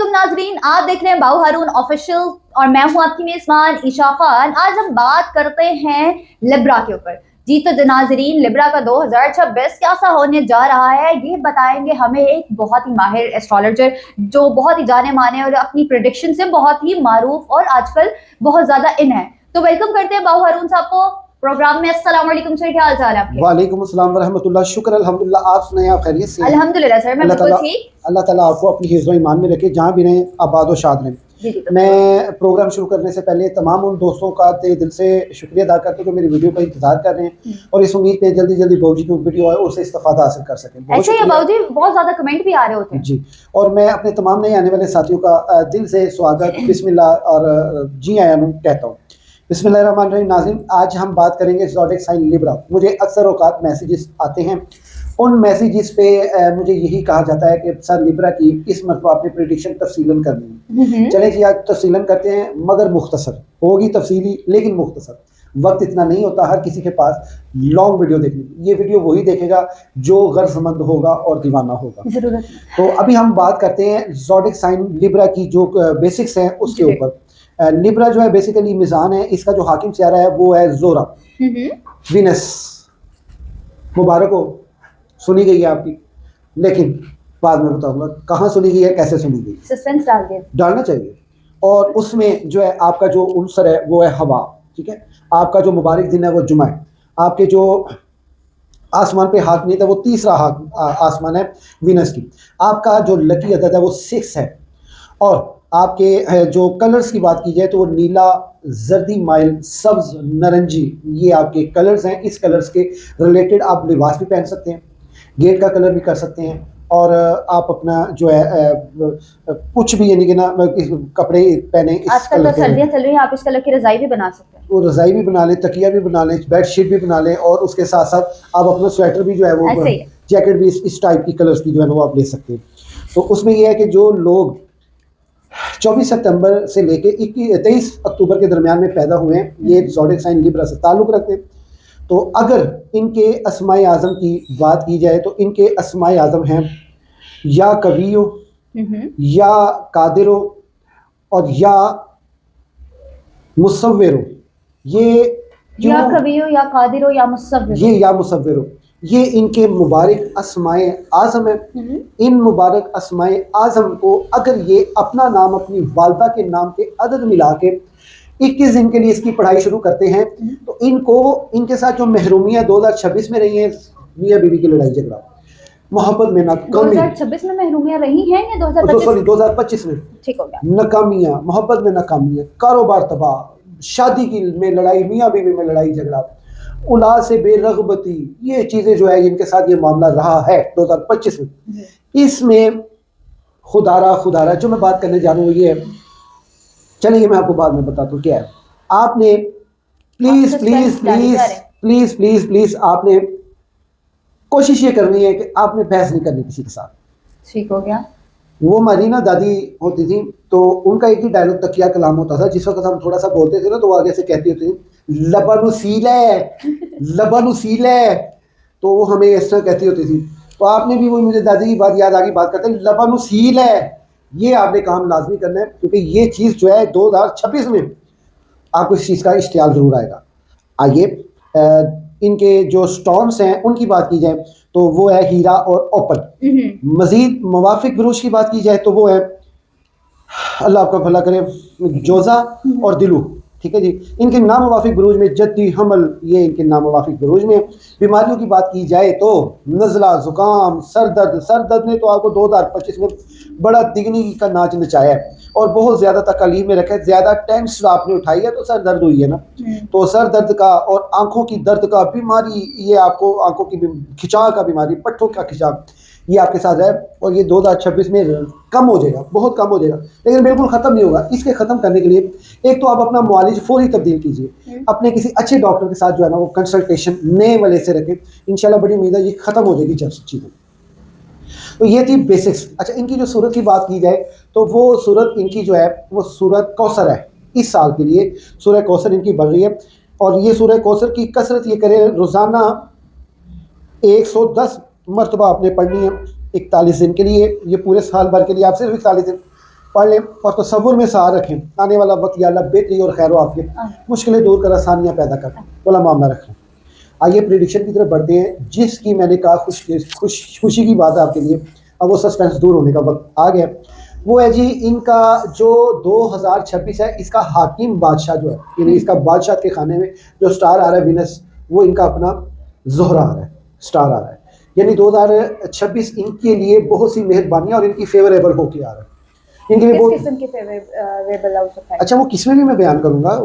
अस्सलामुअलैकुम नाजरीन, आप देख रहे हैं बाऊ हारून ऑफिशियल और मैं हूं आपकी मेजबान ईशा खान। आज हम बात करते हैं लिब्रा के ऊपर। जी तो नाजरीन, लिब्रा का 2026 कैसा होने जा रहा है ये बताएंगे हमें एक बहुत ही माहिर एस्ट्रोलॉजर जो बहुत ही जाने माने और अपनी प्रेडिक्शन से बहुत ही मारूफ और आजकल बहुत ज्यादा इन है। तो वेलकम करते हैं बाऊ हारून साहब को प्रोग्राम में। अस्सलाम वालेकुम सर, क्या हाल चाल है आपके? वालेकुम अस्सलाम व रहमतुल्लाह। शुक्र अल्हम्दुलिल्लाह, आप सुनाएं, आप खैरियत से? अल्हम्दुलिल्लाह सर, मैं बिल्कुल ठीक। अल्लाह ताला आपको अपनी हिफ्ज़ ईमान में रखे, जहाँ भी रहें आबाद और शाद रहें। मैं प्रोग्राम शुरू करने से पहले तमाम उन दोस्तों का दिल से शुक्रिया अदा करता हूँ जो मेरी वीडियो का इंतजार कर रहे हैं और इस उम्मीद पे जल्दी जल्दी बाबूजी की वीडियो है उससे इस्तेफादा हासिल कर सकें। ऐसे ही बाबूजी बहुत ज्यादा कमेंट भी आ रहे होते हैं जी। और मैं अपने तमाम नए आने वाले साथियों का दिल से स्वागत, बिस्मिल्लाह और जी आया कहता हूँ। बिस्मिल्लाहिर्रहमानिर्रहीम। नाज़रीन, आज हम बात करेंगे ज़ोडिएक साइन लिब्रा। मुझे अक्सर औकात मैसेजेस आते हैं, उन मैसेजेस पे मुझे यही कहा जाता है कि सर लिब्रा की इस मरतबा आपने प्रेडिक्शन तफसीलन करनी है। चले जी आज तफसीलन करते हैं, मगर मुख्तसर होगी तफसीली लेकिन मुख्तसर। वक्त इतना नहीं होता हर किसी के पास लॉन्ग वीडियो देखने की। ये वीडियो वही देखेगा जो गर्जमंद होगा और दीवाना होगा। जरूरत। तो अभी हम बात करते हैं ज़ोडिएक साइन लिब्रा की जो बेसिक्स हैं उसके ऊपर। लिब्रा जो है बेसिकली मिजान है, इसका जो हाकिम सियारा है वो है जोरा वीनस। मुबारक हो, सुनी गई है आपकी, लेकिन बाद में बताऊंगा कहाँ सुनी गई है, कैसे सुनी गई। सस्पेंस डालना चाहिए। और उसमें जो है आपका जो उनसर है वो है हवा, ठीक है। आपका जो मुबारक दिन है वो जुमा है। आपके जो आसमान पे हाकमियत है वो तीसरा आसमान है वीनस की। आपका जो लकी अदद है वो 6 है। और आपके जो कलर्स की बात की जाए तो वो नीला, जर्दी माइल, सब्ज, नारंगी, ये आपके कलर्स हैं। इस कलर्स के रिलेटेड आप लिबास भी पहन सकते हैं, गेट का कलर भी कर सकते हैं और आप अपना जो है कुछ भी यानी कि ना कपड़े पहने। आजकल तो सर्दियां चल रही हैं, आप इस कलर की रजाई भी बना सकते हैं। वो रजाई भी बना लें, तकिया भी बना लें, बेडशीट भी बना लें और उसके साथ साथ आप अपना स्वेटर भी जो है वो जैकेट भी इस टाइप की कलर्स की जो है वो आप ले सकते हैं। तो उसमें यह है कि जो लोग 24 सितंबर से लेके 23 अक्टूबर के दरमियान में पैदा हुए हैं, ये ज़ोडिएक साइन लिब्रा से ताल्लुक़ रखते हैं। तो अगर इनके अस्माए आज़म की बात की जाए तो इनके अस्माए आज़म हैं या कवियो, या कादिरो और या मुसव्विरो। ये या कवियो, या कादिरो, या मुसव्विरो, ये या मुसव्विरो, ये इनके मुबारक अस्माए आज़म है। इन मुबारक अस्माए आज़म को अगर ये अपना नाम अपनी वालदा के नाम के अदद मिला के 21 दिन के लिए इसकी पढ़ाई शुरू करते हैं तो इनको इनके साथ जो महरूमियाँ 2026 में रही हैं, मियाँ बीवी की लड़ाई झगड़ा, मोहब्बत में नाकामी। 2026 में महरूमियाँ रही हैं या 2025 में? ठीक हो गया। नाकामियाँ, मोहब्बत में नाकामियाँ, कारोबार तबाह, शादी की में लड़ाई, मियाँ बीवी में लड़ाई झगड़ा, औलाद से बेरगबती, ये चीज़ें जो है इनके साथ ये मामला रहा है 2025 में। इसमें खुदारा जो मैं बात करने जा रहा हूँ ये है, चलिए मैं आपको बाद में बताता हूँ क्या है। आपने प्लीज़ आपने कोशिश ये करनी है कि आपने बहस नहीं करनी किसी के साथ। ठीक हो गया। वो हमारी ना दादी होती थी तो उनका एक ही डायलॉग तकिया कलाम होता था। जिस वक्त हम थोड़ा सा बोलते थे ना तो वो आगे से कहती होती थी लबानुसील है, तो वो हमें इस तरह कहती होती थी। तो आपने भी वही, मुझे दादी की बात याद आ गई, बात करते हैं लबानुसील है। ये आपने काम लाजमी करना है क्योंकि ये चीज़ जो है 2026 में आपको इस चीज़ का इश्तियाल ज़रूर आएगा। आइए इनके जो स्टोन्स हैं उनकी बात की जाए तो वो है हीरा और ओपल। मजीद मुवाफिक बुरूज की बात की जाए तो वो है, अल्लाह आपका भला करे, जोजा और दिलू। ठीक है जी। इनके नामुवाफिक बुरूज में जद्दी हमल, ये इनके नामुवाफिक बुरूज में। बीमारियों की बात की जाए तो नज़ला, ज़ुकाम, सरदर्द ने तो आपको 2025 में बड़ा दिगनी का नाच नचाया है और बहुत ज़्यादा तकलीफ में रखा है। ज़्यादा टेंशन आपने उठाई है तो सर दर्द हुई है ना, तो सर दर्द का और आँखों की दर्द का बीमारी, ये आपको आँखों की खिंचाव का बीमारी, पट्टों का खिंचाव, ये आपके साथ है और ये 2026 में कम हो जाएगा, बहुत कम हो जाएगा, लेकिन बिल्कुल ख़त्म नहीं होगा। इसके ख़त्म करने के लिए एक तो आप अपना मुआलिज फौरी तब्दील कीजिए, अपने किसी अच्छे डॉक्टर के साथ जो है ना वो कंसल्टेशन नए वाले से रखें। इंशाल्लाह बड़ी उम्मीद है ये ख़त्म हो जाएगी चीज़ें। तो ये थी बेसिक्स। अच्छा, इनकी जो सूरत की बात की जाए तो वो सूरत इनकी जो है वो सूरत कौसर है। इस साल के लिए सूरह कौसर इनकी बढ़ रही है और ये सूरह कौसर की कसरत ये करें, रोज़ाना 110 मरतबा आपने पढ़नी है 41 दिन के लिए। ये पूरे साल भर के लिए आप सिर्फ 41 दिन पढ़ लें और तसव्वुर में सहारा रखें, आने वाला वक्त या अल्लाह बेहतरी और खैर आफियत, मुश्किलें दूर कर, आसानियाँ पैदा कर, वाला मामला रखें। आइए प्रेडिक्शन की तरफ बढ़ते हैं, जिसकी मैंने कहा खुशी की बात है आपके लिए। अब वो सस्पेंस दूर होने का वक्त आ गया। वो है जी इनका जो 2026 है, इसका हाकिम बादशाह जो है, यानी इसका बादशाह के खाने में जो स्टार आ रहा है विनस, वो इनका अपना जोहरा आ रहा है, स्टार आ रहा है। यानी 2026 इनके लिए बहुत सी मेहरबानियाँ और इनकी फेवरेबल होके आ रहा है इनके लिए। बहुत किस्म की फेवरेबल हो सकता है। अच्छा, वो किसमें भी मैं बयान करूंगा।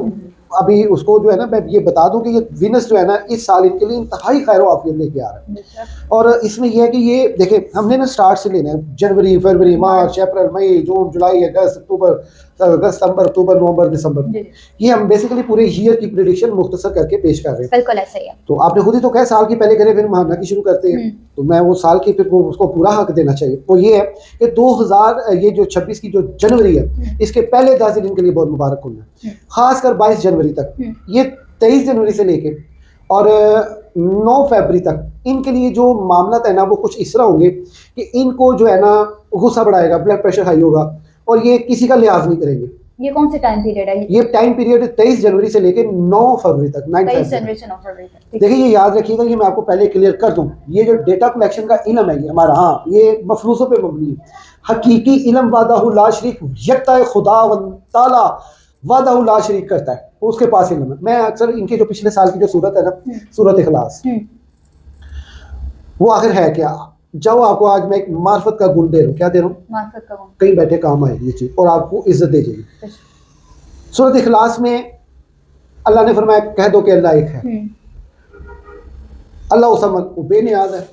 अभी उसको जो है ना, मैं ये बता दूं कि ये विनस जो है ना, इस साल इनके लिए इंतहाई खैर आफियत लेके आ रहा है। और इसमें यह है कि ये देखें, हमने ना स्टार्ट से लेना है, जनवरी, फरवरी, मार्च, अप्रैल, मई, जून, जुलाई, अगस्त, अक्टूबर, सितंबर, अक्टूबर, नवंबर, दिसंबर, ये हम बेसिकली पूरे ईयर की प्रेडिक्शन मुख्तसर करके पेश कर रहे हैं। बिल्कुल ऐसा ही है। तो आपने खुद ही तो कहा साल की पहले करें फिर महाना की शुरू करते हैं, तो मैं वो साल की फिर वो उसको पूरा हक देना चाहिए। तो ये है कि 2026 की जो जनवरी है, इसके पहले 10 दिन इनके लिए बहुत मुबारक होना है, खासकर 22 जनवरी तक। ये 23 जनवरी से लेके और 9 फरवरी तक इनके लिए जो मामला है ना, वो कुछ इस तरह होंगे कि इनको जो है ना गुस्सा बढ़ाएगा, ब्लड प्रेशर हाई होगा और ये किसी का लिहाज नहीं करेंगे। ये कौन से टाइम पीरियड है? ये टाइम पीरियड 23 जनवरी से लेकर 9 फरवरी तक, 23 जनवरी से 9 फरवरी तक। देखिए, ये याद रखिएगा, ये मैं आपको पहले क्लियर कर दूं, ये जो डेटा कलेक्शन का इल्म है ये हमारा, हाँ, ये मफरूज़ों पे मबनी है। हकीकी इल्म वादाहु ला शरीक, यकता खुदा व ताला वादाहु ला शरीक करता है, उसके पास इल्म है। मैं अक्सर इनके जो पिछले साल की जो सूरत है ना, सूरत इखलास, वो आखिर है क्या, जाओ आपको आज मैं एक मार्फत का गुण दे रहा हूँ। क्या दे रहा हूँ? मार्फत का गुण। कहीं बैठे काम आएगी ये चीज़ और आपको इज्जत दे जाएगी। सूरत इखलास में अल्लाह ने फरमाया, कह दो कि अल्लाह एक है। अल्लाह उसमद, वो बेनियाज है।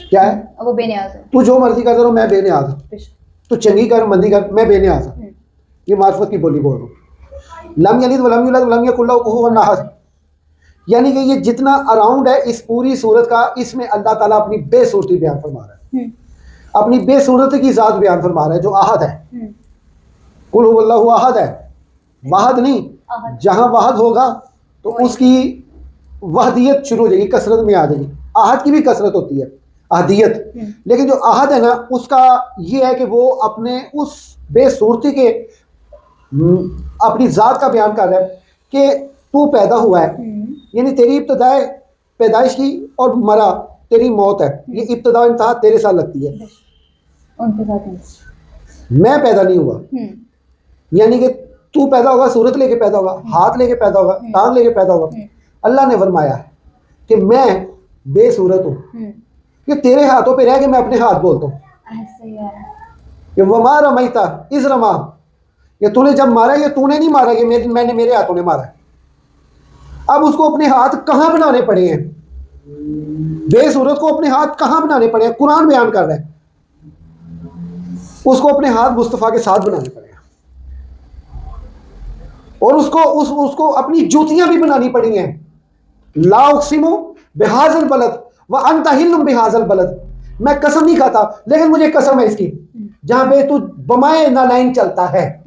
क्या है? वो बेनियाज है। तू जो मर्जी कर दो, मैं बेनियाज हूँ। तू चंगी कर, मंदी कर, मैं बेनियाज हूँ। ये मार्फत की बोली बोल रहा हूँ। लम यलिद वलम यूलद वलम यकुल लहू कुफुवन अहद, यानी कि ये जितना अराउंड है इस पूरी सूरत का, इसमें अल्लाह ताला अपनी बेसूरती बयान फरमा रहा है, अपनी बेसूरती की ज़ात बयान फरमा रहा है जो आहद है। कुल हुवल्लाहु अहद है, वाहद नहीं। जहां वाहद होगा तो उसकी वहदियत शुरू हो जाएगी, कसरत में आ जाएगी। आहद की भी कसरत होती है, अहदियत, लेकिन जो आहद है ना, उसका ये है कि वो अपने उस बेसूरती के अपनी ज़ात का बयान कर रहा है कि तू पैदा हुआ है, यानी तेरी इब्तदाए पैदाइश की और मरा तेरी मौत है। ये इब्तदा इंतहा तेरे साथ लगती है, उनके साथ नहीं। मैं पैदा नहीं हुआ, यानी कि तू पैदा होगा, सूरत लेके पैदा होगा, हाथ लेके पैदा होगा, टांग लेके पैदा होगा। अल्लाह ने फरमाया कि मैं बेसूरत हूँ, कि तेरे हाथों पे रह के मैं अपने हाथ बोलता हूँ कि वमा रमैता इज़ रमा, ये तूने जब मारा, ये तूने नहीं मारा, ये मैंने मेरे हाथों ने मारा। अब उसको अपने हाथ कहाँ बनाने पड़े हैं, बेसूरत को अपने हाथ कहाँ बनाने पड़े हैं? कुरान बयान कर रहा है, उसको अपने हाथ मुस्तफ़ा के साथ बनाने पड़े हैं और उसको अपनी जूतियां भी बनानी पड़ी हैं। ला उक़सिमु बिहाज़ल बलद व अंता हिल्लुम बिहाज़ल बलद, मैं कसम नहीं खाता लेकिन मुझे कसम है इसकी, जहां पे तू बमाए नालाइन चलता है।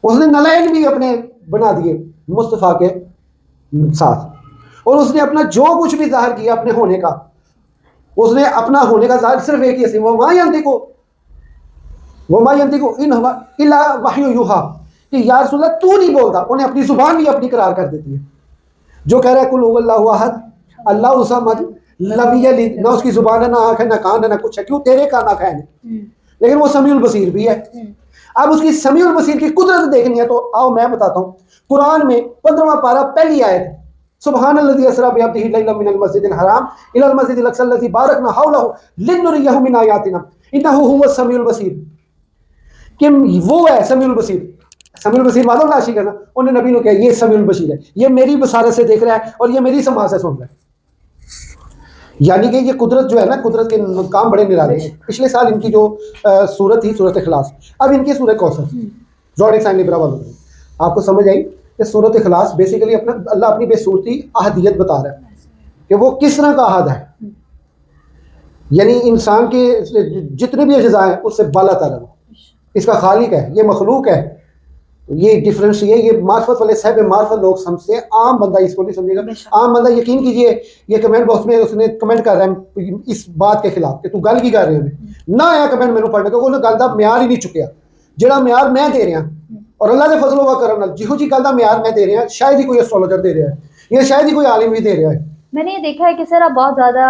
उसने नालाइन भी अपने बना दिए मुस्तफ़ा के साथ, और उसने अपना जो कुछ भी जाहिर किया अपने होने का, उसने अपना होने का जाहिर सिर्फ एक ही, वमा यंतिकु इन हुवा इल्ला वह्यु यूहा, कि या रसूल अल्लाह तू नहीं बोलता। उन्हें अपनी जुबान भी अपनी करार कर देती है, जो कह रहा है कुल हुवल्लाहु अहद अल्लाहु समद लम यलिद, ना उसकी जुबान है, ना आँख है, ना कान है, ना कुछ है। क्यों? तेरे कान आँख है, लेकिन वो समीउल बसीर भी है। अब उसकी समीउल बसीर की कुदरत देखनी है तो आओ मैं बताता हूँ। कुरान में 15वां पारा पहली आयत, सुब्हानल्लज़ी अस्रा बिअब्दिही लैलन मिनल मस्जिदिल हराम इलल मस्जिदिल अक़सा अल्लज़ी बारकना हौलहु लिनुरियहु मिन आयातिना इन्नहु हुवस समीउल बसीर, कि वो है समीउल बसीर। समीउल बसीर वालों का आशिक है ना, उन्हें नबी ने कहा ये समीउल बसीर है, ये मेरी बसारत से देख रहा है और ये मेरी समाज से सुन रहा है। यानी कि ये कुदरत जो है ना, कुदरत के काम बड़े निराले हैं। पिछले साल इनकी जो सूरत थी, सूरत इखलास, अब इनकी सूरत कौसर, ज़ोडिक साइन लिब्रा वालों की आपको समझ आई कि सूरत इखलास बेसिकली अपना अल्लाह अपनी बेसूरती अहदियत बता रहा है कि वो किस तरह का अहद है, यानी इंसान के जितने भी अज़्ज़ा हैं उससे बाला ताला, इसका खालिक है, ये मखलूक है, तो ये डिफरेंस ये मार्फत वाले साहब मार्फत लोग हमसे, आम बंदा इसको नहीं समझेगा। आम बंदा यकीन कीजिए ये कमेंट बॉक्स में उसने कमेंट कर रहा है इस बात के खिलाफ कि तू गल की कर रहे हो ना, आया कमेंट मैंने पढ़ने क्योंकि गल का म्यार ही नहीं चुकिया ਜਿਹੜਾ म्यार मैं दे रहा और अल्लाह के फजलो व करम नाल जिहो जी गल का म्यार मैं दे रहा, शायद ही कोई एस्ट्रोलॉजर दे रहा है या शायद ही कोई आलिम भी दे रहा है। मैंने ये देखा है कि सर आप बहुत ज्यादा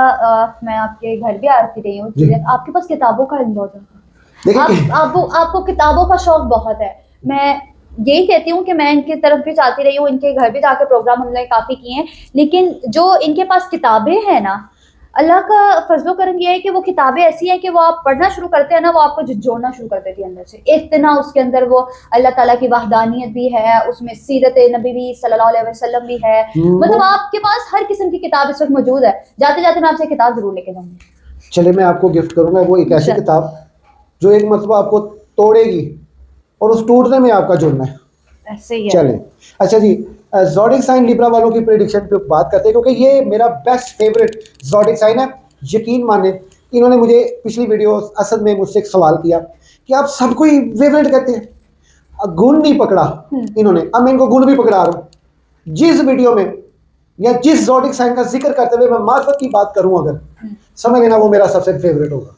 मैं आपके घर भी आती रही हूँ, आपके पास किताबों का इल्म बहुत है, आपको किताबों का शौक बहुत है। मैं यही कहती हूँ कि मैं इनकी तरफ भी जाती रही हूँ, इनके घर भी जाकर प्रोग्राम हमने काफ़ी किए हैं, लेकिन जो इनके पास किताबें हैं ना, अल्लाह का फजलो करम यह है कि वो किताबें ऐसी हैं कि वो आप पढ़ना शुरू करते हैं ना, वो आपको झिझोड़ना शुरू कर देती है अंदर से। इतना उसके अंदर वो अल्लाह ताला की वहदानियत भी है, उसमें सीरत नबी भी सल्लल्लाहु अलैहि वसल्लम भी है, मतलब आपके पास हर किस्म की किताब इस वक्त मौजूद है। जाते जाते मैं आपसे किताब जरूर लेके जाऊँगी। चले मैं आपको गिफ्ट करूँगा वो एक ऐसी किताब जो एक मतलब आपको तोड़ेगी और उस टूटने में आपका जुड़ना है, ऐसे ही है। चले अच्छा जी, ज़ोडिक साइन लिब्रा वालों की प्रेडिक्शन पे बात करते हैं क्योंकि ये मेरा बेस्ट फेवरेट ज़ोडिक साइन है। यकीन माने इन्होंने मुझे पिछली वीडियो असद में मुझसे एक सवाल किया कि आप सबको ही वेवलेंट कहते हैं, गुण नहीं पकड़ा इन्होंने, अब मैं इनको गुण भी पकड़ा रहा हूँ। जिस वीडियो में या जिस ज़ोडिक साइन का जिक्र करते हुए मैं मार्फत की बात करूँ अगर समझ लेना वो मेरा सबसे फेवरेट होगा।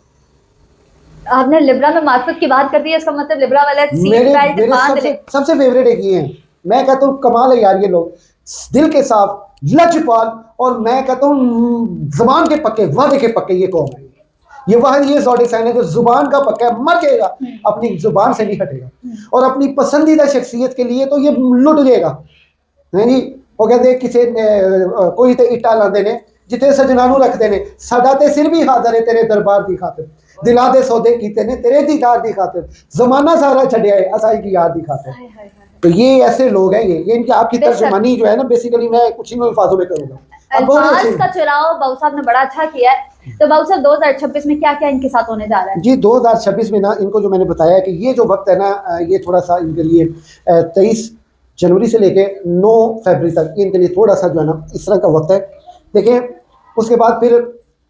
आपने लिब्रा में मार्फत की बात कर दी है, इसका मतलब लिब्रा वाला मेरे सबसे फेवरेट एक ये है। मैं कहता हूँ कमाल है यार, ये लोग दिल के साफ, लचपाल और मैं कहता हूँ जुबान के पक्के, वादे के पक्के ये कौम है। ये वह ये ज़ोडिक साइन है जो जुबान का पक्का है, मर जाएगा अपनी जुबान से नहीं हटेगा और अपनी पसंदीदा शख्सियत के लिए तो ये लुट जाएगा है जी। वो कहते किसी कोई तो इट्टा लाते ने जिते सजनानू रखते ने, साडा ते सिर भी हाजिर है तेरे दरबार की खातिर, दिला दे सौदे कीते ने तेरे दीदार की खातिर, जमाना सारा छड़िया है असाई की याद की खातिर। तो ये ऐसे लोग हैं, ये इनकी आपकी तर्जुमानी जो है ना बेसिकली मैं कुछ ही अल्फाजों में करूंगा। अल्फाज का चुनाव बाबू साहब ने बड़ा अच्छा किया है। तो बाबू साहब 2026 में क्या क्या इनके साथ होने जा रहा है? जी 2026 में ना इनको जो मैंने बताया कि ये जो वक्त है ना ये थोड़ा सा इनके लिए 23 जनवरी से लेके 9 फरवरी तक इनके लिए थोड़ा सा जो है ना इस तरह का वक्त है। देखें उसके बाद फिर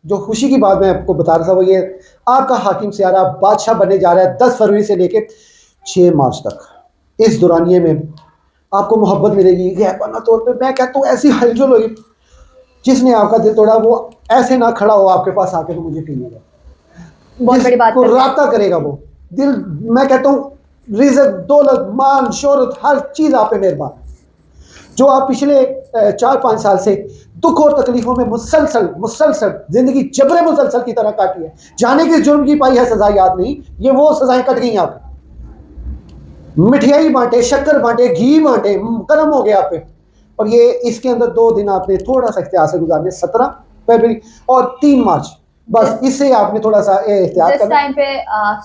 जो खुशी की बात मैं आपको बता रहा था वो ये आपका हाकिम सियारा बादशाह बनने जा रहा है 10 फरवरी से लेके 6 मार्च तक। इस दौरानिए में आपको मोहब्बत मिलेगी, गहबाना तौर पे मैं कहता हूँ ऐसी हलचल होगी, जिसने आपका दिल तोड़ा वो ऐसे ना खड़ा हो आपके पास आके तो मुझे कहिएगा, बहुत बड़ी बात है, राब्ता करेगा वो दिल। मैं कहता हूँ रिज़्क़, दौलत, मान, शोहरत हर चीज़ आप पे मेहरबान है। जो आप पिछले 4-5 साल से दुख और तकलीफों में मुसलसल जिंदगी जबरे मुसलसल की तरह काटी है, जाने की जुर्म की पाई है सजा याद नहीं, ये वो सजाएं कट गई आप। मिठाई बांटे, शक्कर बांटे, घी बांटे, कर्म हो गया आप पे। और ये इसके अंदर 2 दिन आपने थोड़ा सा एहतियात से गुजारने, 17 फरवरी और 3 मार्च, बस इससे आपने थोड़ा सा एहतियात करना। टाइम पे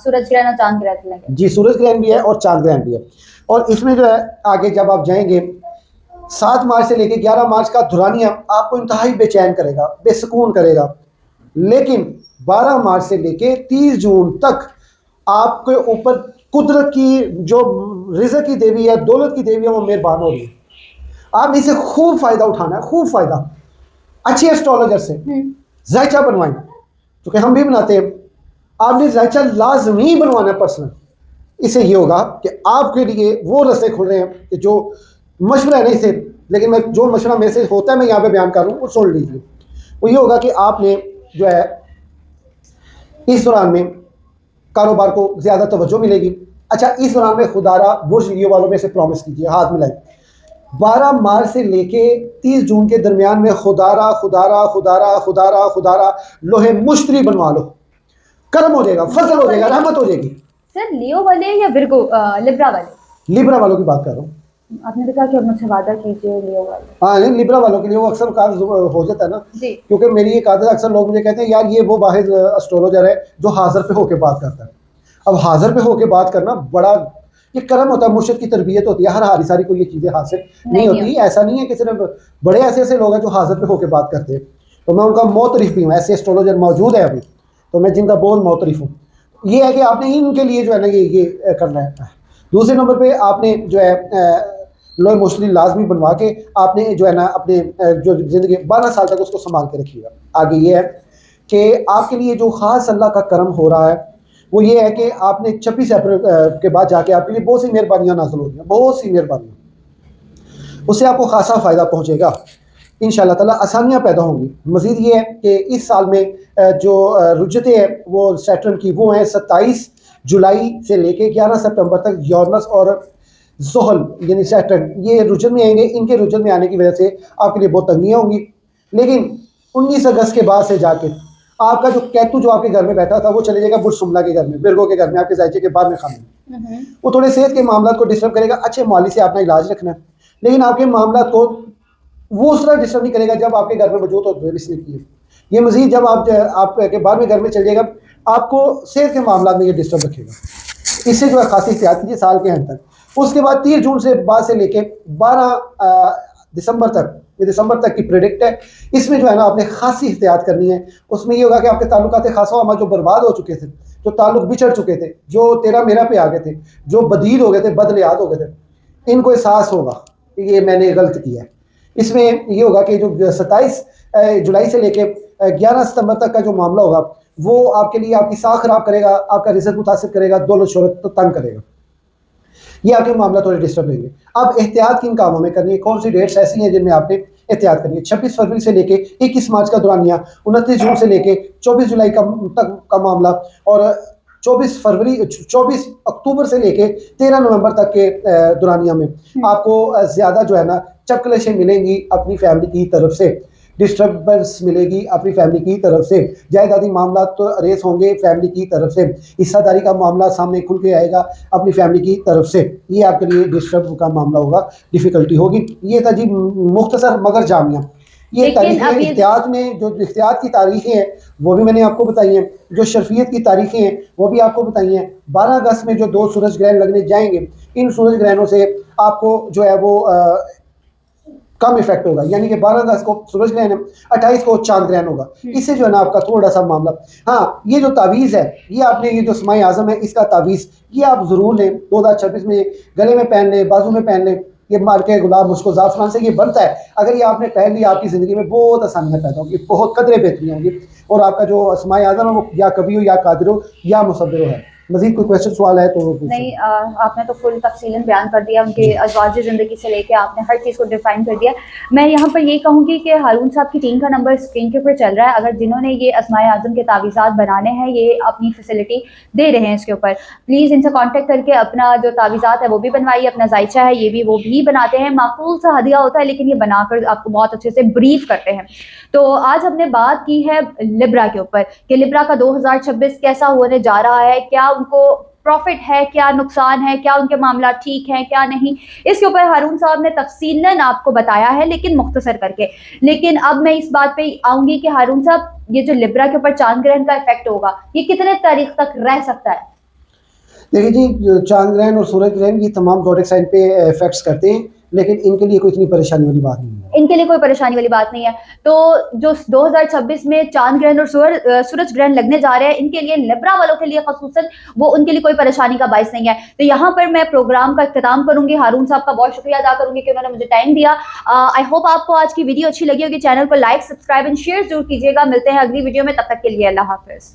सूरज ग्रहण और चांद ग्रहण लगे जी, सूरज ग्रहण भी है और चांद ग्रहण भी है। और इसमें जो है आगे जब आप जाएंगे 7 मार्च से लेके 11 मार्च का दुरानिया आपको इंतहाई बेचैन करेगा, बेसुकून करेगा। लेकिन 12 मार्च से लेके 30 जून तक आपके ऊपर कुदरत की जो रिज़्क़ की देवी है, दौलत की देवी है, वो मेहरबान हो रही है। आपने इसे खूब फ़ायदा उठाना है, खूब फ़ायदा। अच्छे एस्ट्रोलॉजर से जायचा बनवाएं, क्योंकि हम भी बनाते हैं। आपने जायचा लाजमी बनवाना है पर्सनल। इससे ये होगा कि आपके लिए वो रास्ते खुल रहे हैं कि जो मशवरा है नहीं से, लेकिन मैं जो मशवरा मेरे से होता है मैं यहाँ पे बयान कर रहा हूँ वो सुन लीजिए। वो ये होगा कि आपने जो है इस दौरान में कारोबार को ज़्यादा तवज्जो मिलेगी। अच्छा, इस दौरान में खुदारा बुर्ज लियो वालों में से प्रॉमिस कीजिए, हाथ मिलाएं। 12 मार्च से लेके 30 जून के दरमियान में खुदारा खुदारा खुदारा खुदारा खुदारा लोहे मुश्तरी बनवा लो, कर्म हो जाएगा, फसल हो जाएगा, रहमत हो जाएगी। सर लियो वाले या विर्गो लिब्रा वाले? लिब्रा वालों की बात कर रहा हूँ। आपने तो कहा कि अब मुझसे वादा कीजिए लियो वाले। हाँ नहीं, लिब्रा वालों के लिए वो अक्सर काम हो जाता है ना जी, क्योंकि मेरी एक आदत अक्सर लोग मुझे कहते हैं यार ये वो वाहिद एस्ट्रोलॉजर है जो हाजिर पे होके बात करता है। अब हाजिर पे होके बात करना बड़ा ये कर्म होता है, मुर्शिद की तरबियत होती है। हर हारी सारी को ये चीज़ें हासिल नहीं होती। ऐसा नहीं है कि सिर्फ बड़े ऐसे लोग हैं जो हाजिर पे होके बात करते हैं, तो मैं उनका मोतरिफ भी हूँ। ऐसे एस्ट्रोलॉजर मौजूद है अभी, तो मैं जिनका बहुत मोतरिफ हूँ। ये है कि आपने इनके लिए जो है ना ये करना है। दूसरे नंबर पर आपने जो है लोहे मुश्तरी लाजमी बनवा के आपने जो है ना अपने जो ज़िंदगी 12 साल तक उसको संभाल के रखिएगा। आगे ये है कि आपके लिए जो ख़ास अल्लाह का करम हो रहा है वो ये है कि आपने 26 अप्रैल के बाद जाके आपके लिए बहुत सी मेहरबानियाँ नाज़िल हो रही हैं, बहुत सी मेहरबानियाँ, उससे आपको खासा फ़ायदा पहुँचेगा इंशाअल्लाह ताला, आसानियाँ पैदा होंगी। मज़ीद ये है कि इस साल में जो रुजतें हैं वो सैटर्न की वो हैं 27 जुलाई से लेके 11 सितंबर तक यूरेनस और ज़ुहल यानी सैटर्न ये रुजन में आएंगे। इनके रुजन में आने की वजह से आपके लिए बहुत तंगियाँ होंगी, लेकिन 19 अगस्त के बाद से जाके आपका जो केतु जो आपके घर में बैठा था वो चले जाएगा बुर्ज सुमला के घर में, बिरगो के घर में, आपके जायचे के बाद में खाने में। वो थोड़े सेहत के मामला को डिस्टर्ब करेगा। अच्छे माली से अपना इलाज रखना है, लेकिन आपके मामला को वो उस तरह डिस्टर्ब नहीं करेगा जब आपके घर में मौजूद हो इसने किए। ये मजीद जब आपके बाद में घर में चल जाएगा आपको सेहत के मामला में ये डिस्टर्ब रखेगा। इससे जो है खासी एहतियात कीजिए साल के अंत तक। उसके बाद 30 जून से बाद से लेके 12 दिसंबर तक, ये दिसंबर तक की प्रेडिक्ट है। इसमें जो है ना आपने खासी एहतियात करनी है। उसमें ये होगा कि आपके ताल्लुकात खासा जो बर्बाद हो चुके थे, जो ताल्लुक बिछड़ चुके थे, जो तेरा मेरा पे आ गए थे, जो बदील हो गए थे, बदलियात हो गए थे, इनको एहसास होगा कि ये मैंने गलत किया है। इसमें ये होगा कि जो 27 जुलाई से लेके 11 सितंबर तक का जो मामला होगा वो आपके लिए आपकी साख खराब करेगा, आपका रिजल्ट मुतासिर करेगा, दौलत शोहरत तंग करेगा। ये आपके मामला थोड़े डिस्टर्ब रहेंगे। अब एहतियात किन कामों में करनी है, कौन सी डेट्स ऐसी हैं जिनमें आपने एहतियात करनी है? 26 फरवरी से लेके 21 मार्च का दौरानिया, 29 जून से लेके 24 जुलाई तक का मामला, और 24 अक्टूबर से लेके 13 नवंबर तक के दौरानिया में आपको ज़्यादा जो है ना चपकलेशें मिलेंगी अपनी फैमिली की तरफ से, डिस्टर्बेंस मिलेगी अपनी फैमिली की तरफ से, जायदादी मामला तो रेस होंगे फैमिली की तरफ से, हिस्सादारी का मामला सामने खुल के आएगा अपनी फैमिली की तरफ से। ये आपके लिए डिस्टर्ब का मामला होगा, डिफ़िकल्टी होगी। ये था जी मुख्तसर मगर जामिया। ये तारीखें एहतियात में जो एहतियात की तारीखें हैं वो भी मैंने आपको बताई हैं, जो शर्फियत की तारीखें हैं वो भी आपको बताई हैं। 12 अगस्त में जो 2 सूरज ग्रहण लगने जाएंगे, इन सूरज ग्रहणों से आपको जो है वो कम इफेक्ट होगा, यानी कि 12 अगस्त को सूरज ग्रहण है, 28 को चांद ग्रहण होगा। इससे जो है ना आपका थोड़ा सा मामला, हाँ ये जो तावीज़ है, ये आपने ये जो अस्माए आज़म है इसका तावीज़ ये आप ज़रूर लें। 2026 में गले में पहन लें, बाजू में पहन लें। ये मार के गुलाब मुझको ज़ाफ़रान से ये बनता है। अगर ये आपने पहन लिया आपकी ज़िंदगी में बहुत आसानियाँ पैदा होंगी, बहुत कदरें बेहतरी होंगी, और आपका जो अस्माए आज़म है वो या कभी हो, या कादिर हो, या मुसव्विर है। मज़ीद कोई क्वेश्चन सवाल है तो नहीं, आपने तो फुल तफसीलन बयान कर दिया, उनके अज़वाज ज़िंदगी से लेके आपने हर चीज़ को डिफाइन कर दिया। मैं यहाँ पर ये कहूँगी कि हारून साहब की टीम का नंबर स्क्रीन के ऊपर चल रहा है। अगर जिन्होंने ये अस्माए आज़म के तावीज़ात बनाने हैं, ये अपनी फैसिलिटी दे रहे हैं इसके ऊपर, प्लीज़ इनसे कॉन्टेक्ट करके अपना जो तावीज़ात है वो भी बनवाइए। अपना जायचा है ये भी वो भी बनाते हैं, माकूल सा हदिया होता है, लेकिन ये बनाकर आपको बहुत अच्छे से ब्रीफ करते हैं। तो आज हमने बात की है लिब्रा के ऊपर कि लिब्रा का 2026 कैसा होने जा रहा है, क्या उनको प्रॉफिट है, क्या नुकसान है, क्या उनके मामला ठीक है, क्या नहीं। इसके ऊपर हारून साहब ने तफसीलन आपको बताया है, लेकिन मुख्तसर करके। लेकिन अब मैं इस बात पे आऊंगी कि हारून साहब ये जो लिब्रा के ऊपर चांद ग्रहण का इफेक्ट होगा ये कितने तारीख तक रह सकता है? देखिए जी, चांद ग्रहण और सूरज ग्रहण ये तमाम ज़ोडिएक साइन पे इफेक्ट्स करते हैं, लेकिन इनके लिए कोई इतनी परेशानी वाली बात नहीं है। इनके लिए कोई परेशानी वाली बात नहीं है। तो जो 2026 में चांद ग्रहण और सूरज ग्रहण लगने जा रहे हैं, इनके लिए लिब्रा वालों के लिए खसूसन वो उनके लिए कोई परेशानी का बाइस नहीं है। तो यहाँ पर मैं प्रोग्राम का इख्तिताम करूंगी। हारून साहब का बहुत शुक्रिया अदा करूंगी कि उन्होंने मुझे टाइम दिया। आई होप आपको आज की वीडियो अच्छी लगी होगी। चैनल को लाइक, सब्सक्राइब एंड शेयर जरूर कीजिएगा। मिलते हैं अगली वीडियो में, तब तक के लिए अल्लाह हाफिज।